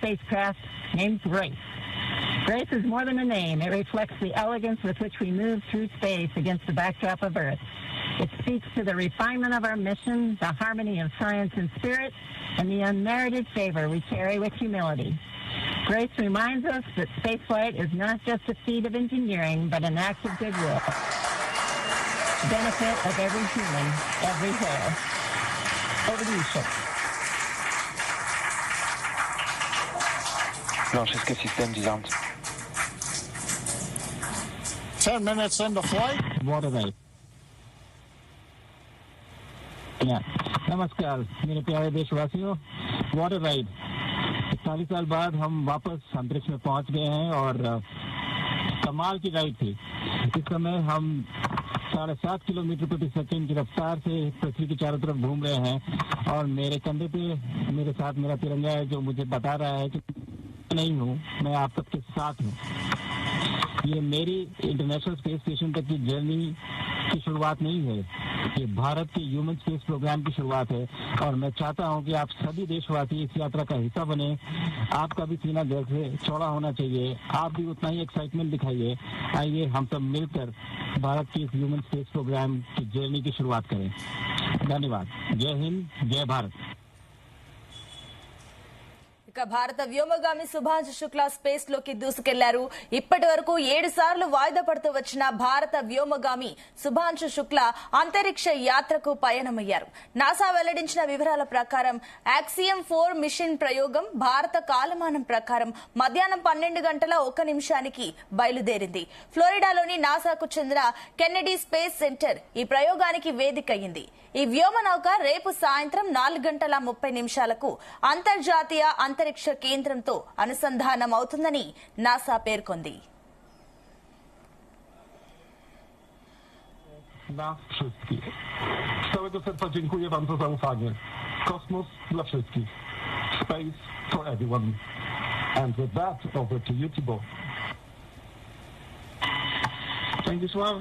spacecraft named Grace. Grace is more than a name. It reflects the elegance with which we move through space against the backdrop of Earth. It speaks to the refinement of our mission, the harmony of science and spirit, and the unmerited favor we carry with humility. Grace reminds us that spaceflight is not just a feat of engineering, but an act of goodwill. Benefit of every human, everywhere. Over to you, Chip. Wszystkie systemy disarmed. 10 minutes into flight. What are they? नमस्कार मेरे प्यारे देशवासियों, water ride 40 साल बाद हम वापस अंतरिक्ष में पहुंच गए हैं और कमाल की राइड थी। इस समय हम 7.5 किलोमीटर प्रति सेकंड की रफ्तार से पृथ्वी के चारों तरफ घूम रहे हैं और मेरे कंधे पे मेरे साथ मेरा तिरंगा है जो मुझे बता रहा है कि नहीं हूँ, मैं आप सबके साथ हूँ। ये मेरी इंटरनेशनल स्पेस स्टेशन तक की जर्नी की शुरुआत नहीं है, ये भारत के ह्यूमन स्पेस प्रोग्राम की शुरुआत है और मैं चाहता हूं कि आप सभी देशवासी इस यात्रा का हिस्सा बने। आपका भी सीना दिल से चौड़ा होना चाहिए, आप भी उतना ही एक्साइटमेंट दिखाइए। आइए हम सब मिलकर भारत की इस ह्यूमन स्पेस प्रोग्राम की जर्नी की शुरुआत करें। धन्यवाद। जय हिंद, जय भारत। భారత వ్యోమగామి శుభాంశు శుక్లా స్పేస్ లోకి దూసుకెళ్లారు. ఇప్పటి వరకు 7 సార్లు వాయిదా పడుతూ వచ్చిన భారత వ్యోమగామి శుభాంశు శుక్లా అంతరిక్ష యాత్రకు పయనమయ్యారు. నాసా వెల్లడించిన వివరాల ప్రకారం యాక్సియం 4 మిషన్ ప్రయోగం భారత కాలమానం ప్రకారం మధ్యాహ్నం 12 గంటల 1 నిమిషానికి బయలుదేరింది. ఫ్లోరిడాలోని నాసాకు చెందిన కెన్నెడీ స్పేస్ సెంటర్ ఈ ప్రయోగానికి వేదిక అయింది. ఈ వ్యోమనౌక రేపు సాయంత్రం 4 గంటల 30 నిమిషాలకు అంతర్జాతీయ అంతరిక్ష కేంద్రంతో అనుసంధానం అవుతుందని నాసా పేర్కొంది. Dla wszystkich. Z całego serca dziękuję Wam za zaufanie. Kosmos dla wszystkich. Space for everyone. And with that, over to you, Thibault. Thank you, Sław.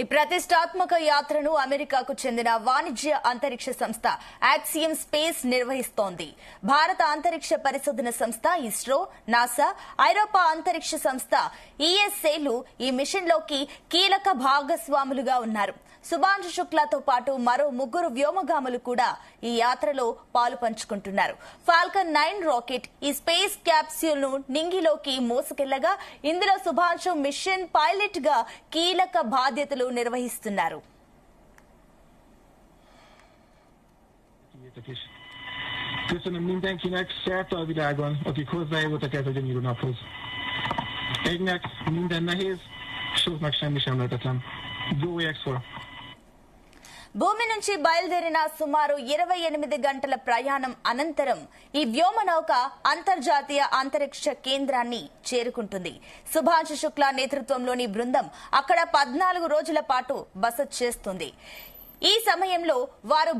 ఈ ప్రతిష్టాత్మక యాత్రను అమెరికాకు చెందిన వాణిజ్య అంతరిక్ష సంస్థ యాక్సియం స్పేస్ నిర్వహిస్తోంది. భారత అంతరిక్ష పరిశోధన సంస్థ ఇస్రో, నాసా, ఐరోపా అంతరిక్ష సంస్థ ఈఎస్ఏలు ఈ మిషన్లోకి కీలక భాగస్వాములుగా ఉన్నారు. శుభాంశు శుక్లాతో పాటు మరో 3 వ్యోమగాములు కూడా ఈ యాత్రలో పాలు పంచుకుంటున్నారు. ఫాల్కన్ 9 రాకెట్ ఈ స్పేస్ క్యాప్స్యూల్ ను నింగిలోకి మోసుకెళ్లగా ఇందులో శుభాంశు మిషన్ పైలట్ గా కీలక బాధ్యతలు నిర్వహిస్తున్నారు. Köszönöm mindenkinek szerte a világon, akik hozzájárultak ez a gyönyörű naphoz. Egynek minden nehéz, soknak semmi sem lehetetlen. Go X4. భూమి నుంచి బయలుదేరిన సుమారు 28 గంటల ప్రయాణం అనంతరం ఈ వ్యోమనౌక అంతర్జాతీయ అంతరిక్ష కేంద్రాన్ని చేరుకుంటుంది. శుభాంశు శుక్లా నేతృత్వంలోని బృందం అక్కడ 14 రోజుల పాటు బస చేస్తుంది. ఈ సమయంలో వారు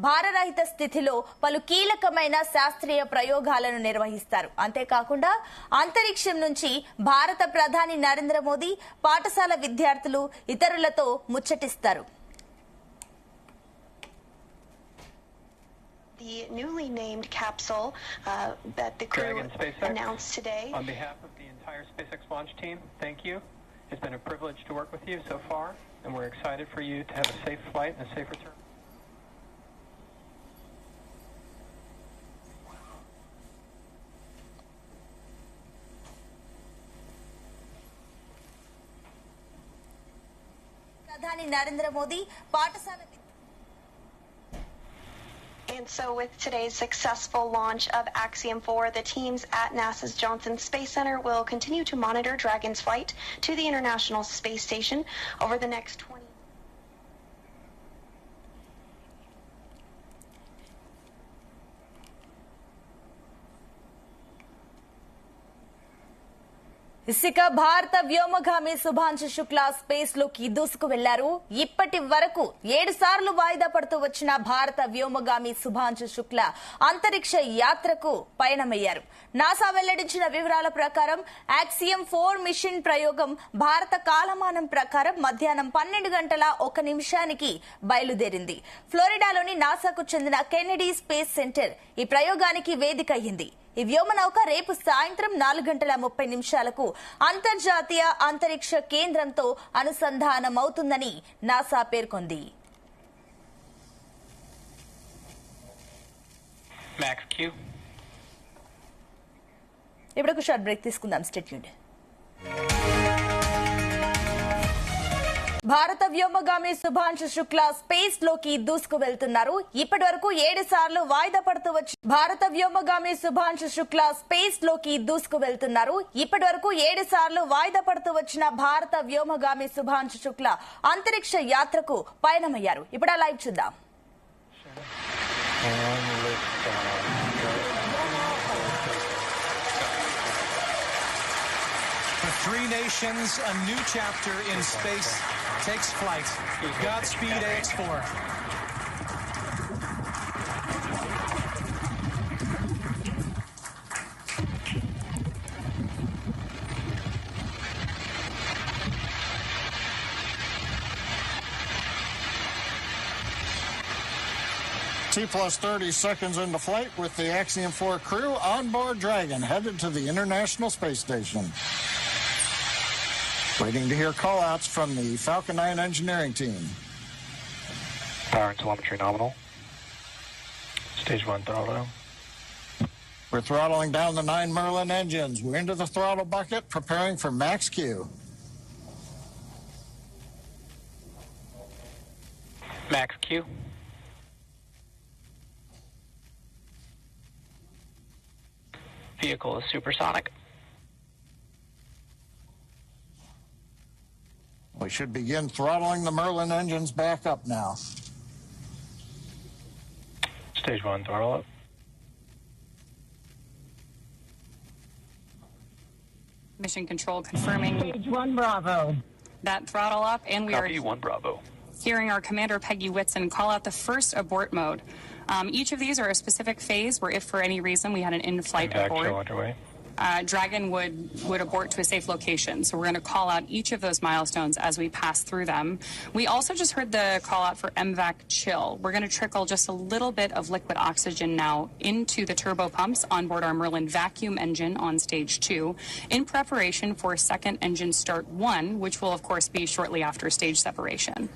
భారరహిత స్థితిలో పలు కీలకమైన శాస్త్రీయ ప్రయోగాలను నిర్వహిస్తారు. అంతేకాకుండా అంతరిక్షం నుంచి భారత ప్రధాని నరేంద్ర మోదీ, పాఠశాల విద్యార్థులు, ఇతరులతో ముచ్చటిస్తారు. The newly named capsule that the crew announced today. On behalf of the entire SpaceX launch team, thank you. It's been a privilege to work with you so far, and we're excited for you to have a safe flight and a safe return. ప్రధాని నరేంద్ర మోదీ, పాఠశాల And so with today's successful launch of Axiom 4, the teams at NASA's Johnson Space Center will continue to monitor Dragon's flight to the International Space Station over the next 20 ఇక భారత వ్యోమగామి Shubhanshu Shukla space లోకి దూసుకు వెళ్లారు. ఇప్పటి వరకు 7 సార్లు వాయిదా పడుతూ వచ్చిన భారత వ్యోమగామి శుభాంశు శుక్లా అంతరిక్ష యాత్రకు పయనమయ్యారు. నాసా వెల్లడించిన వివరాల ప్రకారం యాక్సియం 4 మిషన్ ప్రయోగం భారత కాలమానం ప్రకారం మధ్యాహ్నం 12 గంటల 1 నిమిషానికి బయలుదేరింది. ఫ్లోరిడాలోని నాసాకు చెందిన కెనెడీ స్పేస్ సెంటర్ ఈ ప్రయోగానికి వేదిక అయ్యింది. ఈ వ్యోమనౌక రేపు సాయంత్రం 4 గంటల 30 నిమిషాలకు అంతర్జాతీయ అంతరిక్ష కేంద్రంతో అనుసంధానమవుతుందని నాసా పేర్కొంది. ఇప్పుడు ఒక షార్ట్ బ్రేక్ తీసుకుందాం. Stay tuned. భారత వ్యోమగామి శుభాంశు శుక్లా స్పేస్ లోకి దూసుకు వెళ్తున్నారు. ఇప్పటి వరకు 7 సార్లు వాయిదా పడుతూ వచ్చి భారత వ్యోమగామి శుభాంశు శుక్లా స్పేస్ లోకి దూసుకు వెళ్తున్నారు. ఇప్పటి వరకు 7 సార్లు వాయిదా పడుతూ వచ్చిన భారత వ్యోమగామి శుభాంశు శుక్లా అంతరిక్ష యాత్రకు పయనమయ్యారు. ఇప్పుడు ఆ లైవ్ చూద్దాం. For 3 nations, a new chapter in space takes flight. Godspeed, AX4. T plus 30 seconds into flight with the Axiom 4 crew on board Dragon, headed to the International Space Station. Waiting to hear call-outs from the Falcon 9 engineering team. Power and telemetry nominal. Stage 1 throttle down. We're throttling down the 9 Merlin engines. We're into the throttle bucket, preparing for max Q. Max Q. Vehicle is supersonic. We should begin throttling the Merlin engines back up now. Stage 1 throttle up. Mission control confirming Stage 1 Bravo. that throttle up, and we Copy, are 1 Bravo. hearing our commander Peggy Whitson call out the first abort mode. Each of these are a specific phase where if for any reason we had an in-flight Impact abort, show underway. Dragon would abort to a safe location. So we're going to call out each of those milestones as we pass through them. We also just heard the call out for MVAC chill. We're going to trickle just a little bit of liquid oxygen now into the turbo pumps on board our Merlin vacuum engine on stage 2 in preparation for second engine start 1, which will of course be shortly after stage separation.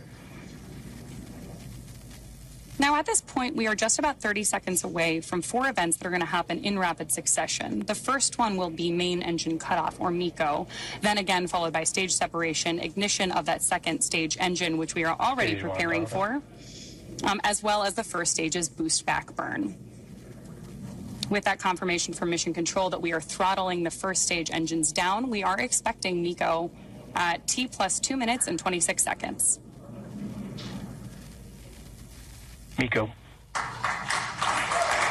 Now, at this point, we are just about 30 seconds away from 4 events that are going to happen in rapid succession. The first one will be main engine cutoff, or MECO, then again followed by stage separation, ignition of that second stage engine, which we are already preparing for, as well as the first stage's boost back burn. With that confirmation from Mission Control that we are throttling the first stage engines down, we are expecting MECO at T plus 2 minutes and 26 seconds. MECO.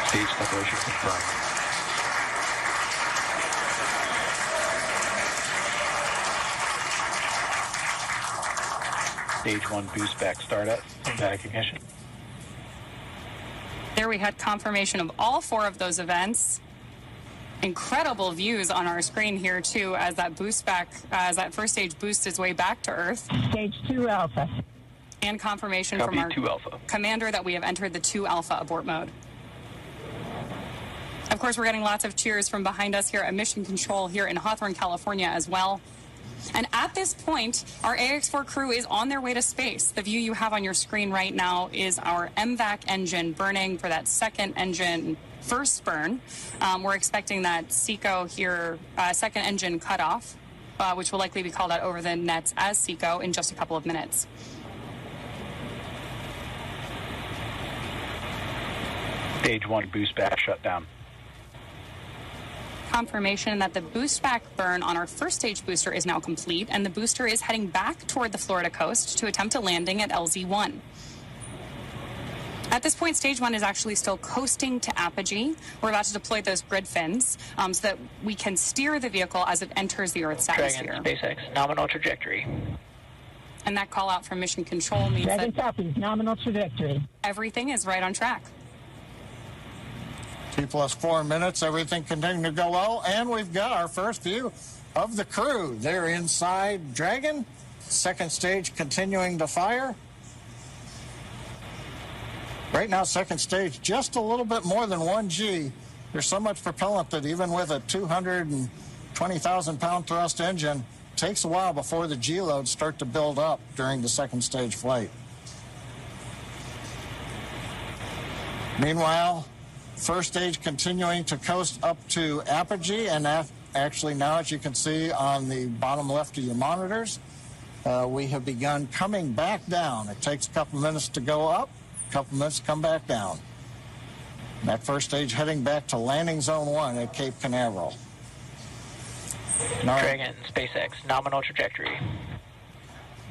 Stage separation confirmed. Stage 1 boost back startup and back ignition. There we had confirmation of all 4 of those events. Incredible views on our screen here too as that boost back, as that first stage boosts its way back to Earth. Stage 2 Alpha. And confirmation Copy, from our 2 Alpha. commander that we have entered the 2 Alpha abort mode. Of course, we're getting lots of cheers from behind us here at Mission Control here in Hawthorne, California as well. And at this point, our AX4 crew is on their way to space. The view you have on your screen right now is our MVAC engine burning for that second engine first burn. We're expecting that SECO here, second engine cutoff, which will likely be called out over the nets as SECO in just a couple of minutes. Stage 1 boost back shut down. Confirmation that the boost back burn on our first stage booster is now complete, and the booster is heading back toward the Florida coast to attempt a landing at LZ1. At this point, stage one is actually still coasting to apogee. We're about to deploy those grid fins so that we can steer the vehicle as it enters the Earth's atmosphere. Dragon, SpaceX, nominal trajectory. And that call out from mission control means Dragon that copies, nominal trajectory. everything is right on track. T plus 4 minutes, everything continuing to go well, and we've got our first view of the crew. They're inside Dragon. Second stage continuing to fire. Right now, second stage, just a little bit more than 1 G. There's so much propellant that even with a 220,000-pound thrust engine, it takes a while before the G loads start to build up during the second stage flight. Meanwhile, first stage continuing to coast up to apogee, and actually now, as you can see on the bottom left of your monitors, we have begun coming back down. It takes a couple minutes to go up, a couple minutes to come back down. That first stage heading back to landing zone 1 at Cape Canaveral. Dragon, SpaceX, nominal trajectory.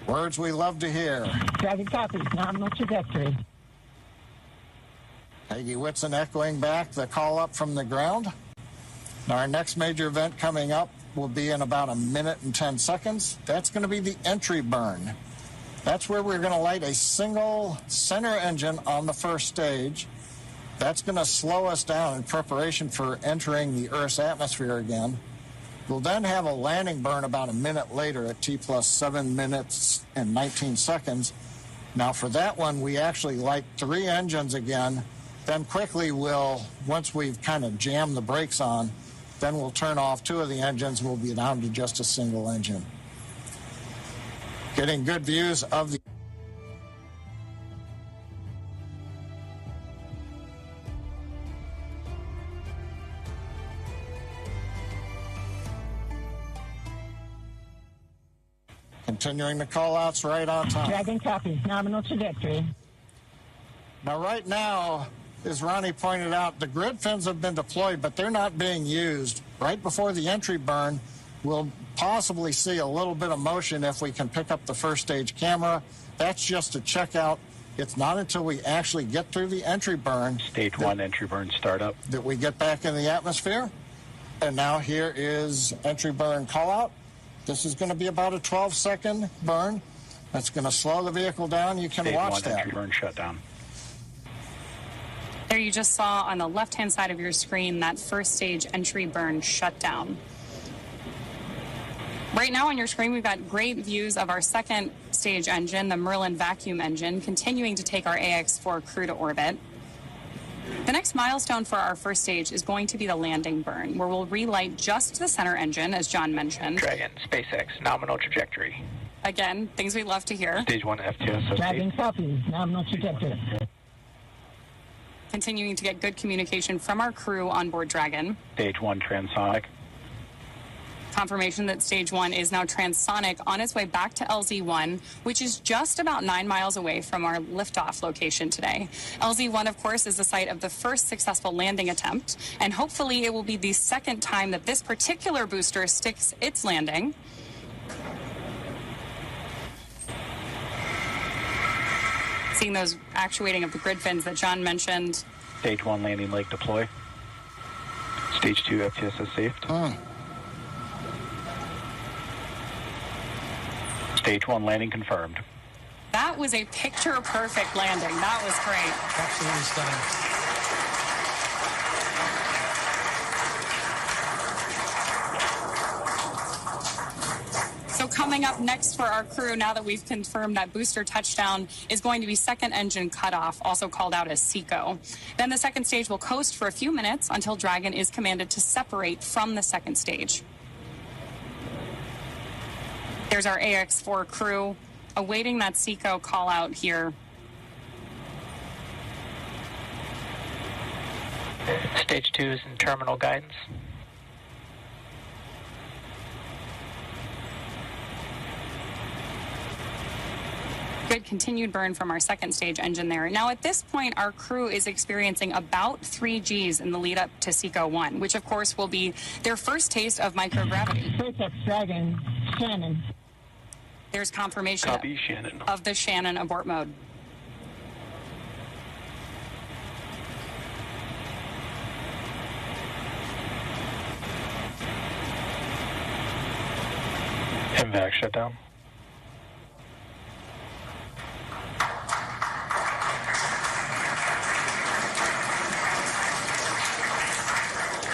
Words we love to hear. Dragon copies, nominal trajectory. Peggy Whitson echoing back the call up from the ground. Now our next major event coming up will be in about 1 minute and 10 seconds. That's going to be the entry burn. That's where we're going to light a single center engine on the first stage. That's going to slow us down in preparation for entering the Earth's atmosphere again. We'll then have a landing burn about 1 minute later at T plus 7 minutes and 19 seconds. Now for that one, we actually light 3 engines again. Then quickly once we've kind of jammed the brakes on, then we'll turn off 2 of the engines and we'll be down to just a single engine. Getting good views of the continuing the call-outs right on time. Dragon copies, nominal trajectory. Now, right now, as Ronnie pointed out, the grid fins have been deployed, but they're not being used. Right before the entry burn, we'll possibly see a little bit of motion if we can pick up the first stage camera. That's just to check out. It's not until we actually get through the entry burn. Stage 1 entry burn startup. That we get back in the atmosphere. And now here is entry burn call-out. This is going to be about a 12-second burn. That's going to slow the vehicle down. You can watch that. Stage 1 entry burn shutdown. There you just saw on the left-hand side of your screen that first stage entry burn shutdown. Right now on your screen, we've got great views of our second stage engine, the Merlin vacuum engine, continuing to take our AX-4 crew to orbit. The next milestone for our first stage is going to be the landing burn, where we'll relight just the center engine, as John mentioned. Dragon, SpaceX, nominal trajectory. Again, things we love to hear. Stage 1 FTS. Dragon copies, nominal trajectory. Continuing to get good communication from our crew on board Dragon. Stage 1 transonic. Confirmation that stage 1 is now transonic on its way back to LZ1, which is just about 9 miles away from our liftoff location today. LZ1, of course, is the site of the first successful landing attempt, and hopefully it will be the second time that this particular booster sticks its landing. Seeing those actuating of the grid fins that John mentioned. Stage 1 landing leg deploy. Stage 2 FTS saved. Stage 1 landing confirmed. That was a picture-perfect landing. That was great. Absolutely stunning. So coming up next for our crew, now that we've confirmed that booster touchdown, is going to be second engine cutoff, also called out as SECO. Then the second stage will coast for a few minutes until Dragon is commanded to separate from the second stage. There's our AX-4 crew awaiting that SECO call out here. Stage 2 is in terminal guidance. Good continued burn from our second stage engine there. Now at this point, our crew is experiencing about 3 Gs in the lead up to SECO 1, which of course will be their first taste of microgravity. SpaceX Dragon, Shannon. There's confirmation Copy, Shannon. of the Shannon abort mode. Vac shutdown.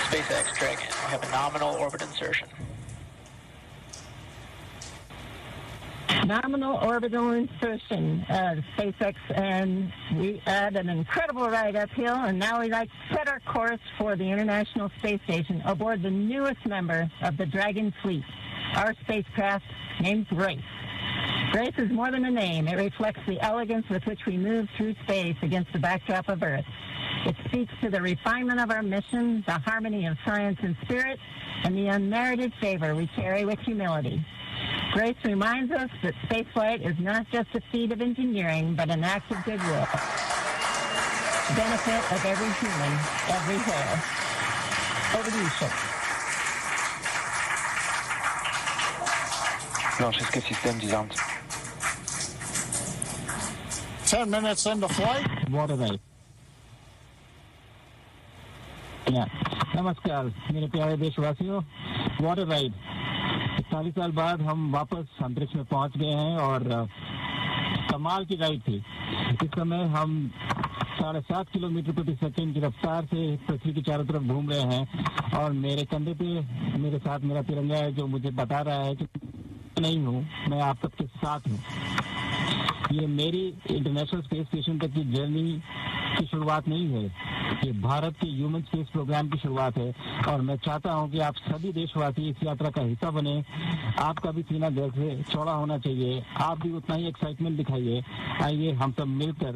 SpaceX Dragon, we have a nominal orbit insertion. Nominal orbital insertion, SpaceX, and we had an incredible ride uphill, and now we like to set our course for the International Space Station aboard the newest member of the Dragon fleet, our spacecraft named Grace. Grace is more than a name. It reflects the elegance with which we move through space against the backdrop of Earth. It speaks to the refinement of our mission, the harmony of science and spirit, and the unmerited favor we carry with humility. Grace reminds us that spaceflight is not just a feat of engineering, but an act of goodwill. Benefit of every human, everywhere. Over to you, Shuk. Launch système disarmed. 10 minutes into flight. Water right. नमस्कार मेरे प्यारे देशवासियों, water ride 40 साल बाद हम वापस अंतरिक्ष में पहुंच गए हैं और कमाल की राइड थी। इस समय हम 7.5 किलोमीटर प्रति सेकंड की रफ्तार से पृथ्वी के चारों तरफ घूम रहे हैं और मेरे कंधे पे मेरे साथ मेरा तिरंगा है जो मुझे बता रहा है कि नहीं हूँ, मैं आप सबके साथ हूँ। ये मेरी इंटरनेशनल स्पेस स्टेशन तक की जर्नी की शुरुआत नहीं है, ये भारत के ह्यूमन स्पेस प्रोग्राम की शुरुआत है और मैं चाहता हूं कि आप सभी देशवासी इस यात्रा का हिस्सा बने। आपका भी सीना दिल से चौड़ा होना चाहिए, आप भी उतना ही एक्साइटमेंट दिखाइए। आइए हम सब मिलकर